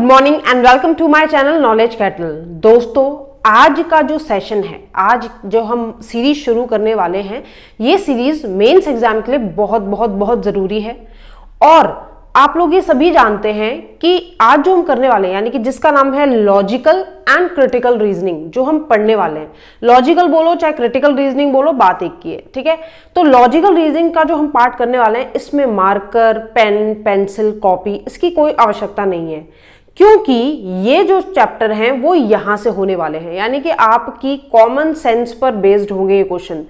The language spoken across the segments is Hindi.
Morning and welcome to my channel knowledge cattle. दोस्तों, आज का जो सेशन है, आज जो हम सीरीज शुरू करने वाले हैं, ये सीरीज मेंस एग्जाम के लिए बहुत बहुत बहुत जरूरी है। और आप लोग ये सभी जानते हैं कि आज जो हम करने वाले हैं, यानी कि जिसका नाम है लॉजिकल एंड क्रिटिकल रीजनिंग, जो हम पढ़ने वाले हैं, लॉजिकल बोलो चाहे क्रिटिकल रीजनिंग बोलो, बात एक की है, ठीक है। तो लॉजिकल रीजनिंग का जो हम पार्ट करने वाले हैं, इसमें मार्कर, पेन, पेंसिल, कॉपी, इसकी कोई आवश्यकता नहीं है, क्योंकि ये जो चैप्टर हैं वो यहां से होने वाले हैं। यानी कि आपकी कॉमन सेंस पर बेस्ड होंगे ये क्वेश्चन,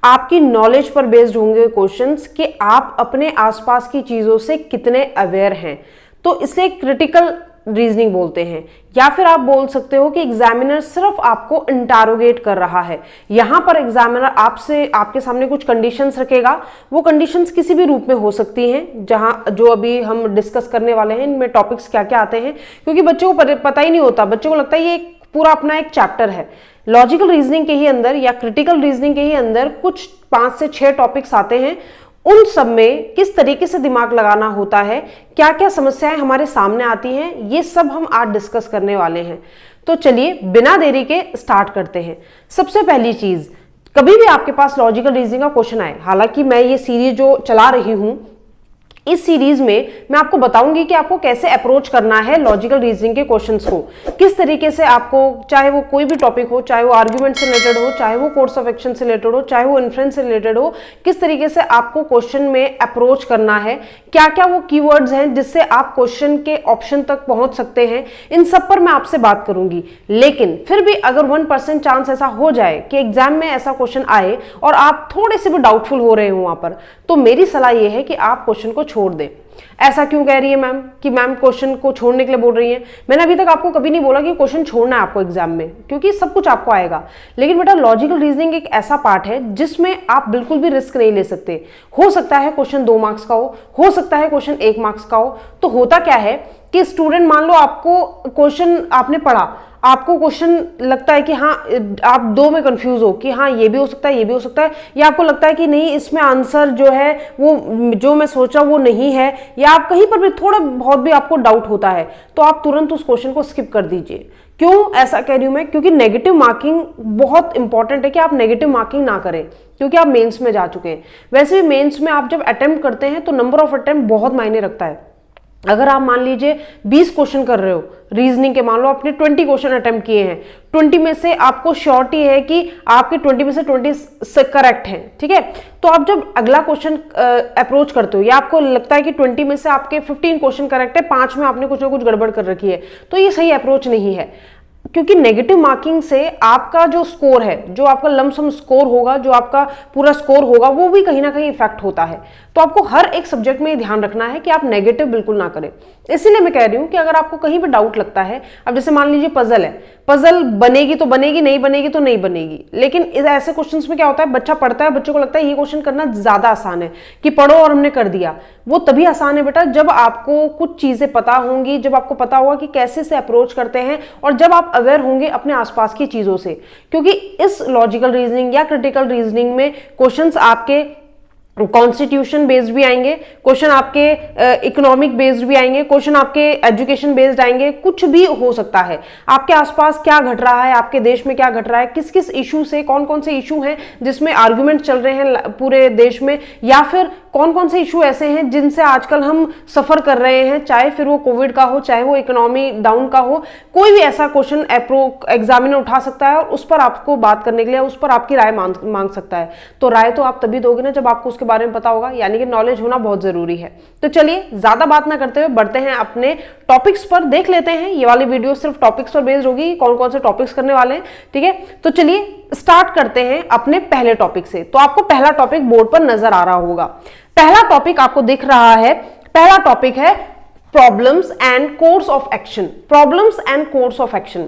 आपकी नॉलेज पर बेस्ड होंगे क्वेश्चंस कि आप अपने आसपास की चीजों से कितने अवेयर हैं। तो इसे क्रिटिकल रीजनिंग बोलते हैं, या फिर आप बोल सकते हो कि एग्जामिनर सिर्फ आपको इंटरोगेट कर रहा है। यहां पर एग्जामिनर आपसे आपके सामने कुछ कंडीशंस रखेगा। वो कंडीशंस किसी भी रूप में हो सकती हैं, जहां जो अभी हम डिस्कस करने वाले हैं, इनमें टॉपिक्स क्या क्या आते हैं, क्योंकि बच्चों को पता ही नहीं होता। बच्चों को लगता है ये पूरा अपना एक चैप्टर है। लॉजिकल रीजनिंग के ही अंदर या क्रिटिकल रीजनिंग के ही अंदर कुछ 5 से 6 टॉपिक्स आते हैं। उन सब में किस तरीके से दिमाग लगाना होता है, क्या क्या समस्याएं हमारे सामने आती हैं, ये सब हम आज डिस्कस करने वाले हैं। तो चलिए बिना देरी के स्टार्ट करते हैं। सबसे पहली चीज, कभी भी आपके पास लॉजिकल रीजनिंग का क्वेश्चन आए, हालांकि मैं ये सीरीज जो चला रही हूं, इस सीरीज में मैं आपको बताऊंगी कि आपको कैसे अप्रोच करना है लॉजिकल रीजनिंग के क्वेश्चंस को, किस तरीके से आपको, चाहे वो कोई भी टॉपिक हो, चाहे वो आर्ग्यूमेंट से रिलेटेड हो, चाहे वो कोर्स ऑफ एक्शन से रिलेटेड हो, चाहे वो इन्फ्रेंस से रिलेटेड हो, किस तरीके से आपको क्वेश्चन में अप्रोच करना है, क्या क्या वो कीवर्ड्स हैं जिससे आप क्वेश्चन के ऑप्शन तक पहुंच सकते हैं, इन सब पर मैं आपसे बात करूंगी। लेकिन फिर भी अगर 1% चांस ऐसा हो जाए कि एग्जाम में ऐसा क्वेश्चन आए और आप थोड़े से भी डाउटफुल हो रहे हो वहां पर, तो मेरी सलाह यह है कि आप क्वेश्चन को छोड़ दें। ऐसा क्यों कह रही है मैम कि मैम क्वेश्चन को छोड़ने के लिए बोल रही हैं? मैंने अभी तक आपको कभी नहीं बोला कि क्वेश्चन छोड़ना है आपको एग्जाम में, क्योंकि सब कुछ आपको आएगा। लेकिन बेटा, लॉजिकल रीजनिंग एक ऐसा पार्ट है जिसमें आप बिल्कुल भी रिस्क नहीं ले सकते। हो सकता है क्वेश्चन 2 मार्क्स का हो सकता है क्वेश्चन 1 मार्क्स का हो। तो होता क्या है कि स्टूडेंट, मान लो आपको क्वेश्चन आपने पढ़ा, आपको क्वेश्चन लगता है कि हाँ, आप 2 में कंफ्यूज हो कि हाँ ये भी हो सकता है, ये भी हो सकता है, या आपको लगता है कि नहीं इसमें आंसर जो है वो जो मैं सोचा वो नहीं है, या आप कहीं पर भी थोड़ा बहुत भी आपको डाउट होता है, तो आप तुरंत उस क्वेश्चन को स्किप कर दीजिए। क्यों ऐसा कह रही हूं मैं? क्योंकि नेगेटिव मार्किंग बहुत इंपॉर्टेंट है कि आप नेगेटिव मार्किंग ना करें, क्योंकि आप मेंस में जा चुके हैं। वैसे भी मेंस में आप जब अटेम्प्ट करते हैं तो नंबर ऑफ अटेम्प्ट बहुत मायने रखता है। अगर आप मान लीजिए 20 क्वेश्चन कर रहे हो रीजनिंग के, मान लो आपने 20 क्वेश्चन अटेम्प्ट किए हैं, 20 में से आपको श्योरिटी है कि आपके 20 में से 20 करेक्ट हैं, ठीक है। तो आप जब अगला क्वेश्चन अप्रोच करते हो, या आपको लगता है कि 20 में से आपके 15 क्वेश्चन करेक्ट है, 5 में आपने कुछ ना कुछ गड़बड़ कर रखी है, तो ये सही अप्रोच नहीं है। क्योंकि नेगेटिव मार्किंग से आपका जो स्कोर है, जो आपका लमसम स्कोर होगा, जो आपका पूरा स्कोर होगा, वो भी कहीं ना कहीं इफेक्ट होता है। तो आपको हर एक सब्जेक्ट में ध्यान रखना है कि आप नेगेटिव बिल्कुल ना करें। इसीलिए मैं कह रही हूं कि अगर आपको कहीं पे डाउट लगता है, अब जैसे मान लीजिए पजल है, पजल बनेगी तो बनेगी, नहीं बनेगी तो नहीं बनेगी। लेकिन ऐसे क्वेश्चंस में क्या होता है, बच्चा पढ़ता है, बच्चे को लगता है ये क्वेश्चन करना ज्यादा आसान है, कि पढ़ो और हमने कर दिया। वो तभी आसान है बेटा जब आपको कुछ चीजें पता होंगी, जब आपको पता होगा कि कैसे से अप्रोच करते हैं, और जब आप अवेयर होंगे अपने आसपास की चीजों से। क्योंकि इस लॉजिकल रीजनिंग या क्रिटिकल रीजनिंग में क्वेश्चंस आपके कॉन्स्टिट्यूशन बेस्ड भी आएंगे, क्वेश्चन आपके इकोनॉमिक बेस्ड भी आएंगे, क्वेश्चन आपके एजुकेशन बेस्ड आएंगे, कुछ भी हो सकता है। आपके आसपास क्या घट रहा है, आपके देश में क्या घट रहा है, किस किस इशू से, कौन कौन से इशू हैं जिसमें आर्गुमेंट चल रहे हैं पूरे देश में, या फिर कौन कौन से इशू ऐसे हैं जिनसे आजकल हम सफर कर रहे हैं, चाहे फिर वो कोविड का हो, चाहे वो इकोनॉमी डाउन का हो। कोई भी ऐसा क्वेश्चन एग्जामिनर उठा सकता है और उस पर आपको बात करने के लिए, उस पर आपकी राय मांग सकता है। तो राय तो आप तभी दोगे ना जब आपको उसके बारे में पता होगा, यानी कि नॉलेज होना बहुत जरूरी है। तो चलिए ज्यादा बात ना करते हुए बढ़ते हैं अपने टॉपिक्स पर। देख लेते हैं, ये वाली वीडियो सिर्फ टॉपिक्स पर बेस्ड होगी, कौन कौन से टॉपिक्स करने वाले हैं, ठीक है। तो चलिए स्टार्ट करते हैं अपने पहले टॉपिक से। तो आपको पहला टॉपिक बोर्ड पर नजर आ रहा होगा। पहला टॉपिक आपको दिख रहा है, पहला टॉपिक है problems and course of action. Problems and course of action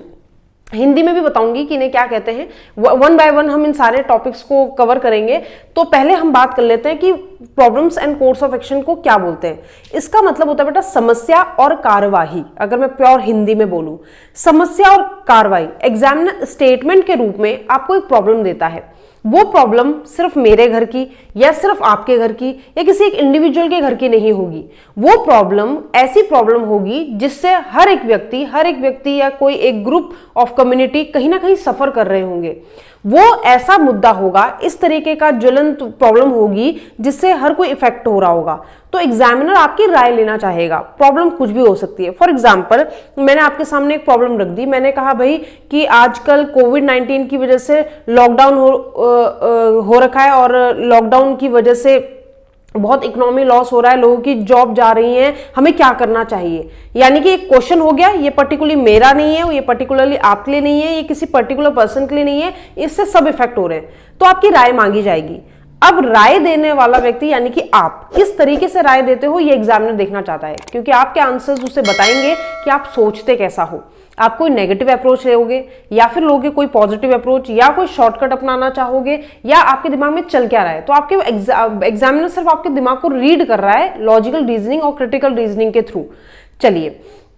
Hindi में भी बताऊंगी कि इन्हें क्या कहते हैं। 1 बाय 1 हम इन सारे टॉपिक्स को कवर करेंगे। तो पहले हम बात कर लेते हैं कि problems and course of action को क्या बोलते हैं। इसका मतलब होता है बेटा समस्या और कार्यवाही। अगर मैं प्योर हिंदी में बोलूं, समस्या और कार्यवाही। एग्जामिनर स्टेटमेंट के रूप में आपको एक प्रॉब्लम देता है, वो प्रॉब्लम सिर्फ मेरे घर की या सिर्फ आपके घर की या किसी एक इंडिविजुअल के घर की नहीं होगी। वो प्रॉब्लम ऐसी प्रॉब्लम होगी जिससे हर एक व्यक्ति या कोई एक ग्रुप ऑफ कम्युनिटी कहीं ना कहीं सफर कर रहे होंगे। वो ऐसा मुद्दा होगा, इस तरीके का ज्वलंत प्रॉब्लम होगी जिससे हर कोई इफेक्ट हो रहा होगा। तो एग्जामिनर आपकी राय लेना चाहेगा। प्रॉब्लम कुछ भी हो सकती है। फॉर एग्जाम्पल, मैंने आपके सामने एक प्रॉब्लम रख दी, मैंने कहा भाई कि आजकल कोविड-19 की वजह से लॉकडाउन हो रखा है और लॉकडाउन की वजह से बहुत इकोनॉमी लॉस हो रहा है, लोगों की जॉब जा रही है, हमें क्या करना चाहिए। यानी कि एक क्वेश्चन हो गया, ये पर्टिकुलरली मेरा नहीं है, ये पर्टिकुलरली आपके लिए नहीं है, ये किसी पर्टिकुलर पर्सन के लिए नहीं है, इससे सब इफेक्ट हो रहे हैं। तो आपकी राय मांगी जाएगी। अब राय देने वाला व्यक्ति यानी कि आप किस तरीके से राय देते हो ये एग्जामिनर देखना चाहता है, क्योंकि आपके आंसर्स उसे बताएंगे कि आप सोचते कैसा हो। आप कोई नेगेटिव अप्रोच लोगे या फिर लोगे कोई पॉजिटिव अप्रोच या कोई शॉर्टकट अपनाना चाहोगे या आपके दिमाग में चल क्या रहा है। तो आपके एग्जामिनर सिर्फ आपके दिमाग को रीड कर रहा है लॉजिकल रीजनिंग और क्रिटिकल रीजनिंग के थ्रू। चलिए,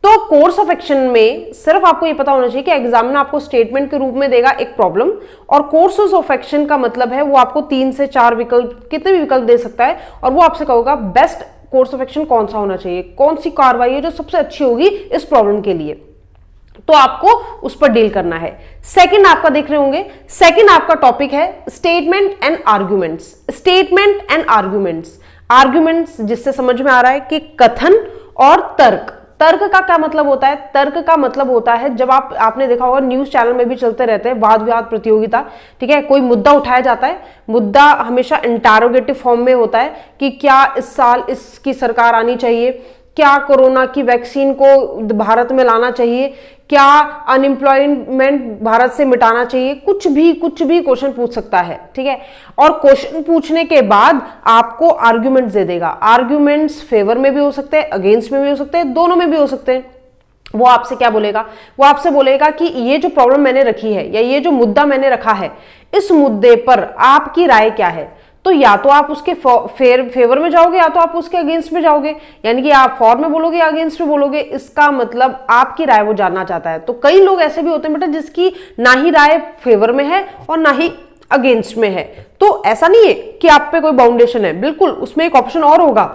तो कोर्स ऑफ एक्शन में सिर्फ आपको ये पता होना चाहिए कि एग्जामिनर आपको स्टेटमेंट के रूप में देगा एक प्रॉब्लम, और कोर्सेज ऑफ एक्शन का मतलब है वो आपको 3 से 4 विकल्प, कितने भी विकल्प दे सकता है, और वो आपसे कहोगा बेस्ट कोर्स ऑफ एक्शन कौन सा होना चाहिए, कौन सी कार्रवाई है जो सबसे अच्छी होगी इस प्रॉब्लम के लिए। तो आपको उस पर डील करना है। सेकंड आपका देख रहे होंगे, सेकंड आपका टॉपिक है statement and arguments. Statement and arguments, arguments जिससे समझ में आ रहा है कि कथन और तर्क। तर्क का क्या मतलब होता है? तर्क का मतलब होता है, जब आपने देखा होगा न्यूज चैनल में भी चलते रहते हैं वाद विवाद प्रतियोगिता, ठीक है, कोई मुद्दा उठाया जाता है, मुद्दा हमेशा इंटरोगेटिव फॉर्म में होता है कि क्या इस साल इसकी सरकार आनी चाहिए, क्या कोरोना की वैक्सीन को भारत में लाना चाहिए, क्या अनएम्प्लॉयमेंट भारत से मिटाना चाहिए, कुछ भी क्वेश्चन पूछ सकता है, ठीक है। और क्वेश्चन पूछने के बाद आपको आर्ग्यूमेंट्स दे देगा। आर्ग्यूमेंट्स फेवर में भी हो सकते हैं, अगेंस्ट में भी हो सकते हैं, दोनों में भी हो सकते हैं। वो आपसे क्या बोलेगा? वो आपसे बोलेगा कि ये जो प्रॉब्लम मैंने रखी है या ये जो मुद्दा मैंने रखा है, इस मुद्दे पर आपकी राय क्या है। तो या तो आप उसके फेवर में जाओगे या तो आप उसके अगेंस्ट में जाओगे, यानी कि आप फॉर में बोलोगे या अगेंस्ट में बोलोगे। इसका मतलब आपकी राय वो जानना चाहता है। तो कई लोग ऐसे भी होते हैं बेटा जिसकी ना ही राय फेवर में है और ना ही अगेंस्ट में है। तो ऐसा नहीं है कि आप पे कोई बाउंडेशन है, बिल्कुल उसमें एक ऑप्शन और होगा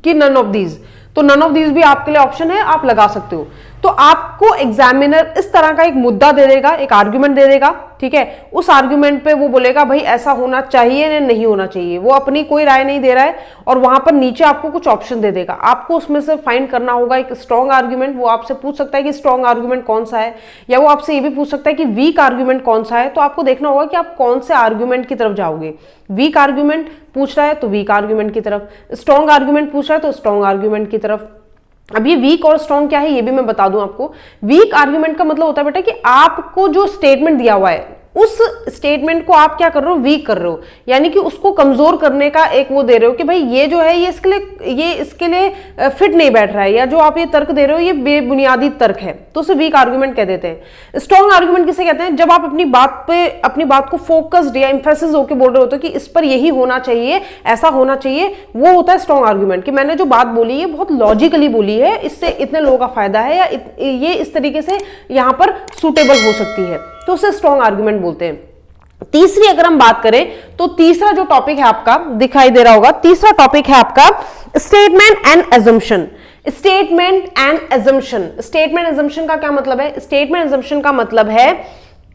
कि नन ऑफ दीज। तो नन ऑफ दीज भी आपके लिए ऑप्शन है, आप लगा सकते हो। तो आपको एग्जामिनर इस तरह का एक मुद्दा दे देगा, एक आर्ग्यूमेंट दे देगा, ठीक है। उस आर्ग्यूमेंट पे वो बोलेगा भाई ऐसा होना चाहिए या नहीं होना चाहिए। वो अपनी कोई राय नहीं दे रहा है और वहां पर नीचे आपको कुछ ऑप्शन दे देगा। आपको उसमें से फाइंड करना होगा एक स्ट्रॉन्ग आर्ग्यूमेंट। वो आपसे पूछ सकता है कि स्ट्रॉन्ग आर्ग्यूमेंट कौन सा है, या वो आपसे ये भी पूछ सकता है कि वीक आर्ग्यूमेंट कौन सा है। तो आपको देखना होगा कि आप कौन से आर्ग्यूमेंट की तरफ जाओगे। वीक आर्ग्यूमेंट पूछ रहा है तो वीक आर्ग्यूमेंट की तरफ, स्ट्रॉन्ग आर्ग्यूमेंट पूछ रहा है तो स्ट्रॉन्ग आर्ग्यूमेंट की तरफ। अब ये वीक और स्ट्रॉन्ग क्या है ये भी मैं बता दूं आपको। वीक आर्ग्यूमेंट का मतलब होता है बेटा कि आपको जो स्टेटमेंट दिया हुआ है उस स्टेटमेंट को आप क्या कर रहे हो? वीक कर रहे हो, यानी कि उसको कमजोर करने का एक वो दे रहे हो कि भाई ये जो है ये इसके लिए फिट नहीं बैठ रहा है, या जो आप ये तर्क दे रहे हो ये बेबुनियादी तर्क है, तो उसे वीक आर्ग्यूमेंट कह देते हैं। स्ट्रॉन्ग आर्ग्यूमेंट किसे कहते हैं? जब आप अपनी बात को फोकस्ड या एम्फेसिस होकर बोल रहे होते हो कि इस पर यही होना चाहिए, ऐसा होना चाहिए, वो होता है स्ट्रॉन्ग आर्ग्यूमेंट। कि मैंने जो बात बोली है बहुत लॉजिकली बोली है, इससे इतने लोगों का फायदा है, या ये इस तरीके से यहां पर सुटेबल हो सकती है, तो उसे स्ट्रॉन्ग आर्ग्यूमेंट बोलते हैं। तीसरी अगर हम बात करें तो तीसरा जो टॉपिक है आपका दिखाई दे रहा होगा, तीसरा टॉपिक है आपका statement and assumption. Statement and assumption, statement assumption का क्या मतलब है? स्टेटमेंट एजम्पशन का मतलब है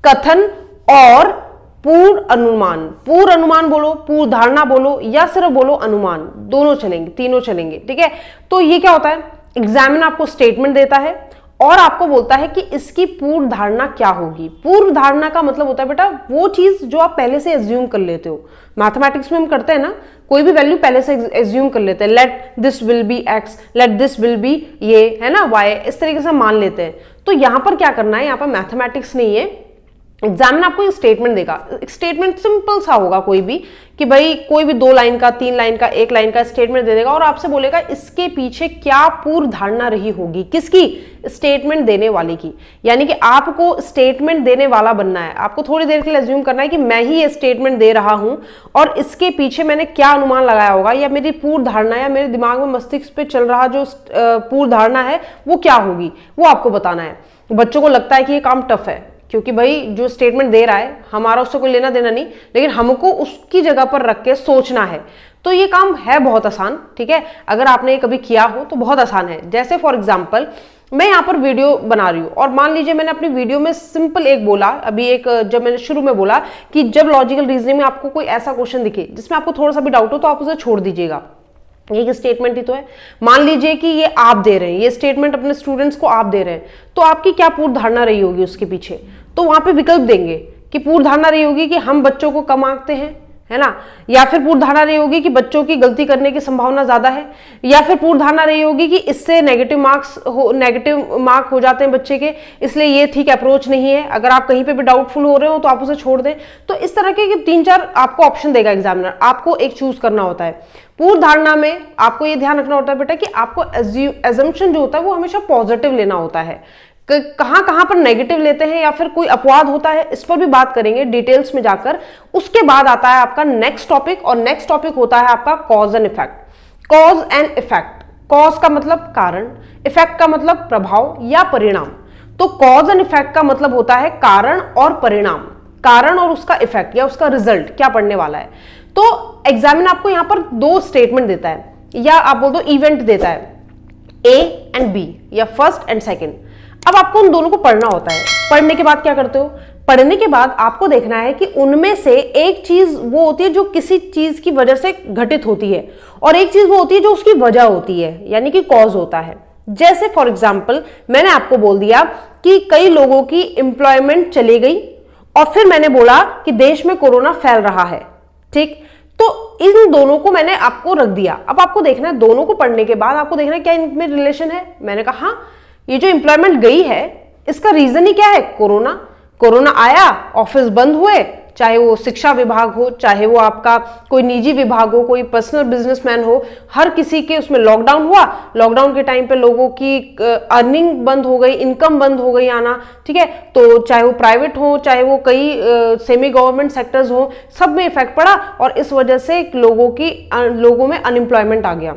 कथन और पूर्व अनुमान। पूर्व अनुमान बोलो, पूर्व धारणा बोलो, या सिर्फ बोलो अनुमान, दोनों चलेंगे, तीनों चलेंगे, ठीक है। तो ये क्या होता है? एग्जामिनर आपको स्टेटमेंट देता है और आपको बोलता है कि इसकी पूर्व धारणा क्या होगी। पूर्व धारणा का मतलब होता है बेटा वो चीज जो आप पहले से एज्यूम कर लेते हो। मैथमेटिक्स में हम करते हैं ना, कोई भी वैल्यू पहले से एज्यूम कर लेते हैं। Let this will be x, let this will be ये है ना वाई, इस तरीके से मान लेते हैं। तो यहां पर क्या करना है, यहां पर मैथमेटिक्स नहीं है। एग्जामिनर आपको एक स्टेटमेंट देगा, स्टेटमेंट सिंपल सा होगा कोई भी, कि भाई कोई भी 2 लाइन का, 3 लाइन का, 1 लाइन का स्टेटमेंट दे देगा और आपसे बोलेगा इसके पीछे क्या पूर्व धारणा रही होगी। किसकी? स्टेटमेंट देने वाले की। यानी कि आपको स्टेटमेंट देने वाला बनना है। आपको थोड़ी देर के लिए अज्यूम करना है कि मैं ही ये स्टेटमेंट दे रहा हूं और इसके पीछे मैंने क्या अनुमान लगाया होगा, या मेरी पूर्व धारणा या मेरे दिमाग में मस्तिष्क पे चल रहा जो पूर्व धारणा है वो क्या होगी, वो आपको बताना है। बच्चों को लगता है कि ये काम टफ है, क्योंकि भाई जो स्टेटमेंट दे रहा है हमारा उससे कोई लेना देना नहीं, लेकिन हमको उसकी जगह पर रख के सोचना है। तो ये काम है बहुत आसान, ठीक है, अगर आपने ये कभी किया हो तो बहुत आसान है। जैसे फॉर एग्जाम्पल मैं यहाँ पर वीडियो बना रही हूँ और मान लीजिए मैंने अपनी वीडियो में सिंपल एक बोला, अभी एक जब मैंने शुरू में बोला कि जब लॉजिकल रीजनिंग में आपको कोई ऐसा क्वेश्चन दिखे जिसमें आपको थोड़ा सा भी डाउट हो तो आप उसे छोड़ दीजिएगा। ये स्टेटमेंट ही तो है। मान लीजिए कि ये आप दे रहे हैं, ये स्टेटमेंट अपने स्टूडेंट्स को आप दे रहे हैं, तो आपकी क्या पूर्व धारणा रही होगी उसके पीछे, तो वहां पे विकल्प देंगे कि पूर्व धारणा रही होगी कि हम बच्चों को कम आंकते हैं, है ना, या फिर पूर्व धारणा रही होगी कि बच्चों की गलती करने की संभावना ज्यादा है, या फिर पूर्व धारणा रही होगी कि इससे नेगेटिव मार्क हो जाते हैं बच्चे के, इसलिए ये ठीक अप्रोच नहीं है, अगर आप कहीं पे भी डाउटफुल हो रहे हो तो आप उसे छोड़ दें। तो इस तरह के 3-4 आपको ऑप्शन देगा एग्जामिनर, आपको एक चूज करना होता है। पूर्व धारणा में आपको ये ध्यान रखना होता है बेटा कि आपको एजम्पशन जो होता है वो हमेशा पॉजिटिव लेना होता है। कहां पर नेगेटिव लेते हैं या फिर कोई अपवाद होता है, इस पर भी बात करेंगे डिटेल्स में जाकर। उसके बाद आता है आपका नेक्स्ट टॉपिक, और नेक्स्ट टॉपिक होता है आपका cause and effect. Cause and effect, cause का मतलब कारण, इफेक्ट का मतलब प्रभाव या परिणाम। तो कॉज एंड इफेक्ट का मतलब होता है कारण और परिणाम, कारण और उसका इफेक्ट या उसका रिजल्ट क्या पढ़ने वाला है। तो एग्जामिनर आपको यहां पर 2 स्टेटमेंट देता है, या आप बोल दो इवेंट देता है, ए एंड बी या फर्स्ट एंड सेकेंड। अब आपको उन दोनों को पढ़ना होता है। पढ़ने के बाद क्या करते हो, पढ़ने के बाद आपको देखना है कि उनमें से एक चीज वो होती है जो किसी चीज की वजह से घटित होती है, और एक चीज वो होती है जो उसकी वजह होती है, यानी कि कॉज होता है। जैसे फॉर एग्जाम्पल मैंने आपको बोल दिया कि कई लोगों की एम्प्लॉयमेंट चली गई, और फिर मैंने बोला कि देश में कोरोना फैल रहा है, ठीक। तो इन दोनों को मैंने आपको रख दिया। अब आपको देखना है, दोनों को पढ़ने के बाद आपको देखना है क्या इनमें रिलेशन है। मैंने कहा हाँ, ये जो एम्प्लॉयमेंट गई है इसका रीजन ही क्या है, कोरोना। कोरोना आया, ऑफिस बंद हुए, चाहे वो शिक्षा विभाग हो, चाहे वो आपका कोई निजी विभाग हो, कोई पर्सनल बिजनेसमैन हो, हर किसी के उसमें लॉकडाउन हुआ। लॉकडाउन के टाइम पे लोगों की अर्निंग बंद हो गई, इनकम बंद हो गई आना, ठीक है। तो चाहे वो प्राइवेट हो, चाहे वो कई सेमी गवर्नमेंट सेक्टर्स हो, सब में इफेक्ट पड़ा, और इस वजह से लोगों में अनएम्प्लॉयमेंट आ गया,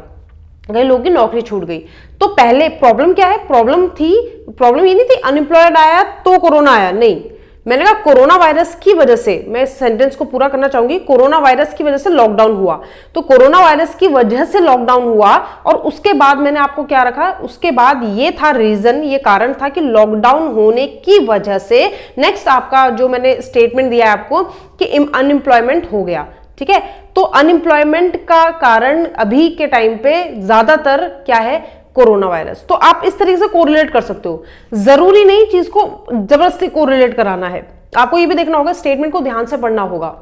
कई लोगों की नौकरी छूट गई। तो पहले प्रॉब्लम क्या है, प्रॉब्लम ये नहीं थी अनएम्प्लॉयड आया तो कोरोना आया, नहीं। मैंने कहा कोरोना वायरस की वजह से, मैं इस सेंटेंस को पूरा करना चाहूंगी, कोरोना वायरस की वजह से लॉकडाउन हुआ। तो कोरोना वायरस की वजह से लॉकडाउन हुआ, और उसके बाद मैंने आपको क्या रखा, उसके बाद ये था रीजन, ये कारण था कि लॉकडाउन होने की वजह से नेक्स्ट आपका जो मैंने स्टेटमेंट दिया है आपको कि अनएम्प्लॉयमेंट हो गया, ठीक है। तो अनएम्प्लॉयमेंट का कारण अभी के टाइम पे ज्यादातर क्या है, कोरोना वायरस। तो आप इस तरीके से कोरिलेट कर सकते हो, जरूरी नहीं चीज को जबरदस्ती कोरिलेट कराना है। आपको ये भी देखना होगा, स्टेटमेंट को ध्यान से पढ़ना होगा।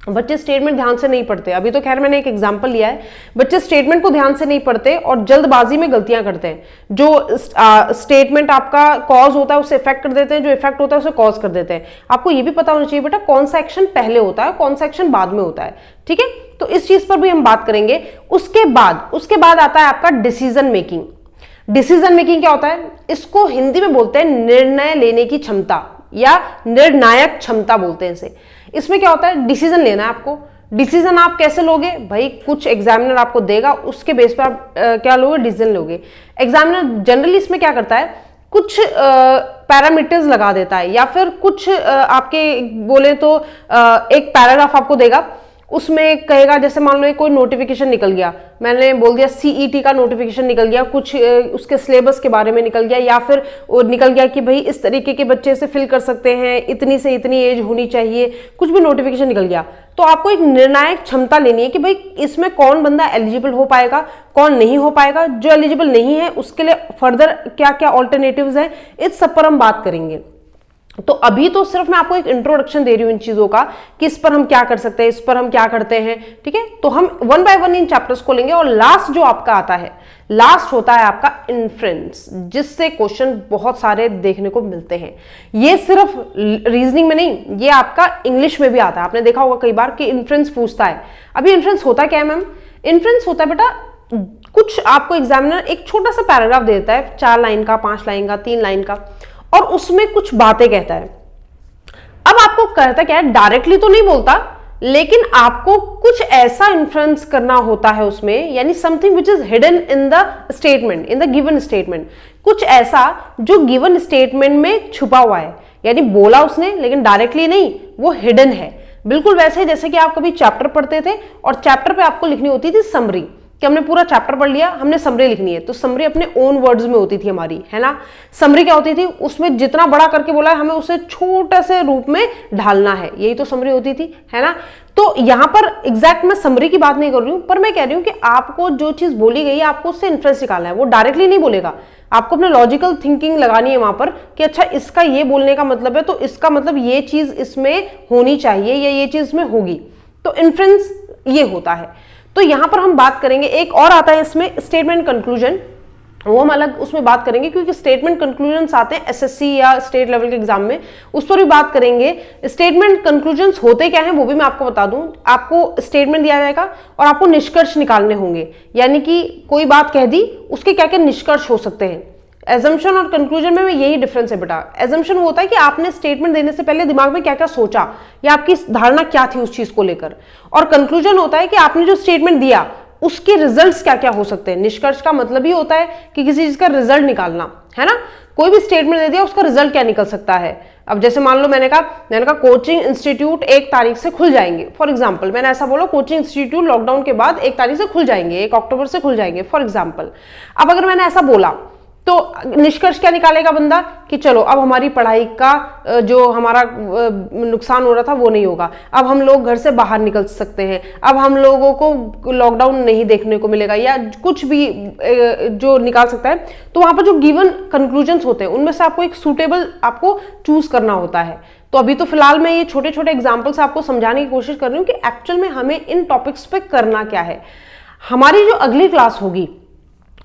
बच्चे स्टेटमेंट ध्यान से नहीं पढ़ते, अभी तो खैर मैंने एक एग्जांपल लिया है, बच्चे स्टेटमेंट को ध्यान से नहीं पढ़ते और जल्दबाजी में गलतियां करते हैं। जो स्टेटमेंट आपका कॉज होता है उसे इफेक्ट कर देते हैं, जो इफेक्ट होता है उसे कॉज कर देते हैं। आपको ये भी पता होना चाहिए बेटा कौन सा एक्शन पहले होता है, कौन सा एक्शन बाद में होता है, ठीक है। तो इस चीज पर भी हम बात करेंगे। उसके बाद आता है आपका डिसीजन मेकिंग। डिसीजन मेकिंग क्या होता है, इसको हिंदी में बोलते हैं निर्णय लेने की क्षमता या निर्णायक क्षमता बोलते हैं इसे। इसमें क्या होता है, डिसीजन लेना है आपको। डिसीजन आप कैसे लोगे भाई, कुछ एग्जामिनर आपको देगा, उसके बेस पर आप क्या लोगे, डिसीजन लोगे। एग्जामिनर जनरली इसमें क्या करता है, कुछ पैरामीटर्स लगा देता है, या फिर कुछ आपके बोले तो एक पैराग्राफ आपको देगा, उसमें कहेगा, जैसे मान लो कोई नोटिफिकेशन निकल गया, मैंने बोल दिया सीईटी का नोटिफिकेशन निकल गया, कुछ उसके सिलेबस के बारे में निकल गया, या फिर वो निकल गया कि भाई इस तरीके के बच्चे से फिल कर सकते हैं, इतनी से इतनी एज होनी चाहिए, कुछ भी नोटिफिकेशन निकल गया। तो आपको एक निर्णायक क्षमता लेनी है कि भाई इसमें कौन बंदा एलिजिबल हो पाएगा, कौन नहीं हो पाएगा। जो एलिजिबल नहीं है उसके लिए फर्दर क्या क्या ऑल्टरनेटिव्स हैं, इस सब पर हम बात करेंगे। तो अभी तो सिर्फ मैं आपको एक इंट्रोडक्शन दे रही हूं इन चीजों का कि इस पर हम क्या कर सकते हैं, इस पर हम क्या करते हैं, ठीक है। तो हम 1 बाय 1 इन चैप्टर्स को लेंगे। और लास्ट जो आपका आता है, लास्ट होता है आपका इन्फ्रेंस, जिससे क्वेश्चन बहुत सारे देखने को मिलते हैं। ये सिर्फ रीजनिंग में नहीं, ये आपका इंग्लिश में भी आता है। आपने देखा होगा कई बार कि इन्फ्रेंस पूछता है। अभी इन्फ्रेंस होता क्या है मैम, इन्फ्रेंस होता है बेटा, कुछ आपको एग्जामिनर एक छोटा सा पैराग्राफ देता है, 4 लाइन का, 5 लाइन का, 3 लाइन का, और उसमें कुछ बातें कहता है। अब आपको कहता क्या है, डायरेक्टली तो नहीं बोलता, लेकिन आपको कुछ ऐसा इन्फ्रेंस करना होता है उसमें, यानी something which is hidden in the statement, in the given statement, कुछ ऐसा जो गिवन स्टेटमेंट में छुपा हुआ है। यानी बोला उसने लेकिन डायरेक्टली नहीं, वो हिडन है। बिल्कुल वैसे जैसे कि आप कभी चैप्टर पढ़ते थे और चैप्टर पे आपको लिखनी होती थी समरी, कि हमने पूरा चैप्टर पढ़ लिया, हमने समरी लिखनी है, तो समरी अपने ओन वर्ड्स में होती थी हमारी, है ना। समरी क्या होती थी, उसमें जितना बड़ा करके बोला है हमें उसे छोटे से रूप में ढालना है, यही तो समरी होती थी, है ना। तो यहां पर एग्जैक्ट मैं समरी की बात नहीं कर रही हूं, पर मैं कह रही हूं कि आपको जो चीज बोली गई है आपको उससे इन्फ्रेंस निकालना है, वो डायरेक्टली नहीं बोलेगा, आपको अपने लॉजिकल थिंकिंग लगानी है वहां पर कि अच्छा इसका ये बोलने का मतलब है, तो इसका मतलब ये चीज इसमें होनी चाहिए या ये चीज इसमें होगी, तो इन्फ्रेंस ये होता है। तो यहां पर हम बात करेंगे, एक और आता है इसमें स्टेटमेंट कंक्लूजन, वो हम अलग उसमें बात करेंगे क्योंकि स्टेटमेंट कंक्लूजन्स आते हैं एसएससी या स्टेट लेवल के एग्जाम में, उस पर भी बात करेंगे। स्टेटमेंट कंक्लूजन्स होते क्या हैं वो भी मैं आपको बता दूं। आपको स्टेटमेंट दिया जाएगा और आपको निष्कर्ष निकालने होंगे, यानी कि कोई बात कह दी उसके क्या क्या निष्कर्ष हो सकते हैं। एजम्पशन और कंक्लूजन में यही डिफरेंस है बेटा। एजम्पशन वो होता है कि आपने स्टेटमेंट देने से पहले दिमाग में क्या क्या सोचा या आपकी धारणा क्या थी उस चीज को लेकर, और कंक्लूजन होता है कि आपने जो स्टेटमेंट दिया उसके रिजल्ट्स क्या क्या हो सकते हैं। निष्कर्ष का मतलब ही होता है कि किसी चीज का रिजल्ट निकालना, है ना। कोई भी स्टेटमेंट दे दिया उसका रिजल्ट क्या निकल सकता है। अब जैसे मान लो मैंने कहा कोचिंग इंस्टीट्यूट 1 तारीख से खुल जाएंगे, फॉर एग्जांपल मैंने ऐसा बोला कोचिंग इंस्टीट्यूट लॉकडाउन के बाद 1 तारीख से खुल जाएंगे, 1 अक्टूबर से खुल जाएंगे, फॉर एग्जांपल। अब अगर मैंने ऐसा बोला तो निष्कर्ष क्या निकालेगा बंदा कि चलो अब हमारी पढ़ाई का जो हमारा नुकसान हो रहा था वो नहीं होगा, अब हम लोग घर से बाहर निकल सकते हैं, अब हम लोगों को लॉकडाउन नहीं देखने को मिलेगा, या कुछ भी जो निकाल सकता है। तो वहां पर जो गिवन कंक्लूजन्स होते हैं उनमें से आपको एक सूटेबल आपको चूज करना होता है। तो अभी तो फिलहाल मैं ये छोटे छोटे एग्जाम्पल्स आपको समझाने की कोशिश कर रही हूँ कि एक्चुअल में हमें इन टॉपिक्स पे करना क्या है। हमारी जो अगली क्लास होगी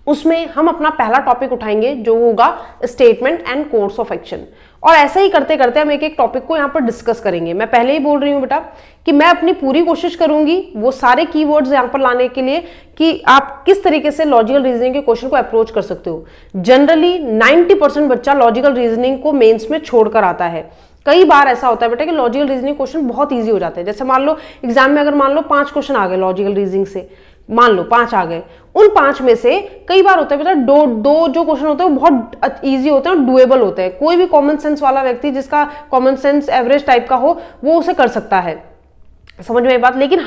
उसमें हम अपना पहला टॉपिक उठाएंगे जो होगा statement and course of action, और ऐसा ही करते करते हम एक एक टॉपिक को यहाँ पर डिस्कस करेंगे। मैं पहले ही बोल रही हूँ बेटा कि मैं अपनी पूरी कोशिश करूंगी वो सारे कीवर्ड्स यहाँ पर लाने के लिए कि आप किस तरीके से लॉजिकल रीजनिंग के क्वेश्चन को अप्रोच कर सकते हो। जनरली 90% बच्चा लॉजिकल रीजनिंग को मेंस में छोड़कर आता है। कई बार ऐसा होता है बेटा कि लॉजिकल रीजनिंग क्वेश्चन बहुत ईजी हो जाते हैं। जैसे मान लो एग्जाम में अगर मान लो 5 क्वेश्चन आ गए लॉजिकल रीजनिंग से, मान लो 5 आ गए, उन 5 में से कई बार होता है बेटा दो जो क्वेश्चन होते हैं वो बहुत इजी होते हैं और डुएबल होते हैं। कोई भी कॉमन सेंस वाला व्यक्ति जिसका कॉमन सेंस एवरेज टाइप का हो वो उसे कर सकता है, समझ में ये बात। लेकिन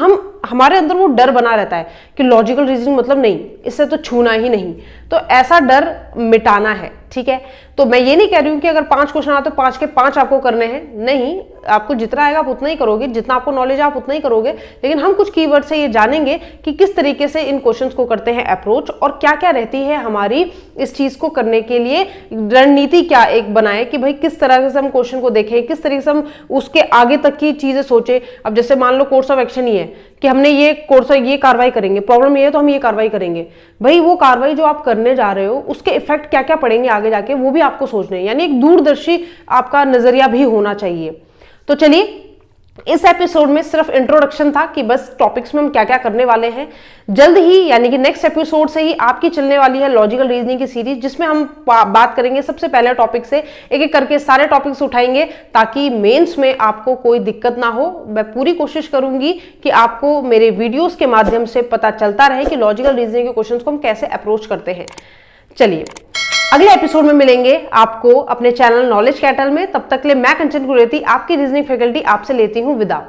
हमारे अंदर वो डर बना रहता है कि लॉजिकल रीजनिंग मतलब नहीं, इससे तो छूना ही नहीं। तो ऐसा डर मिटाना है, ठीक है। तो मैं ये नहीं कह रही हूं कि अगर 5 क्वेश्चन आते तो 5 के 5 आपको करने हैं, नहीं, आपको जितना आएगा आप उतना ही करोगे, जितना आपको नॉलेज है आप उतना ही करोगे। लेकिन हम कुछ कीवर्ड से ये जानेंगे कि किस तरीके से इन क्वेश्चंस को करते हैं अप्रोच, और क्या क्या रहती है हमारी इस चीज को करने के लिए रणनीति, क्या एक बनाए कि भाई किस तरह से हम क्वेश्चन को देखें, किस तरीके से हम उसके आगे तक की चीजें सोचे। अब जैसे मान लो कोर्स ऑफ एक्शन ही है कि हमने ये कोर्स ये कार्रवाई करेंगे, प्रॉब्लम ये है तो हम ये कार्रवाई करेंगे। भाई वो कार्रवाई जो आप करने जा रहे हो उसके इफेक्ट क्या क्या पड़ेंगे आगे जाके, वो भी आपको सोचना है, यानी एक दूरदर्शी आपका नजरिया भी होना चाहिए। तो चलिए, इस एपिसोड में सिर्फ इंट्रोडक्शन था कि बस टॉपिक्स में हम क्या क्या करने वाले हैं। जल्द ही यानी कि नेक्स्ट एपिसोड से ही आपकी चलने वाली है लॉजिकल रीजनिंग की सीरीज, जिसमें हम बात करेंगे सबसे पहले टॉपिक से, एक एक करके सारे टॉपिक्स उठाएंगे ताकि मेंस में आपको कोई दिक्कत ना हो। मैं पूरी कोशिश करूंगी कि आपको मेरे वीडियोस के माध्यम से पता चलता रहे कि लॉजिकल रीजनिंग के क्वेश्चंस को हम कैसे अप्रोच करते हैं। चलिए, अगले एपिसोड में मिलेंगे आपको अपने चैनल नॉलेज कैटल में। तब तक के लिए मैं कंचन गुरेती, आपकी रीजनिंग फैकल्टी, आपसे लेती हूं विदा।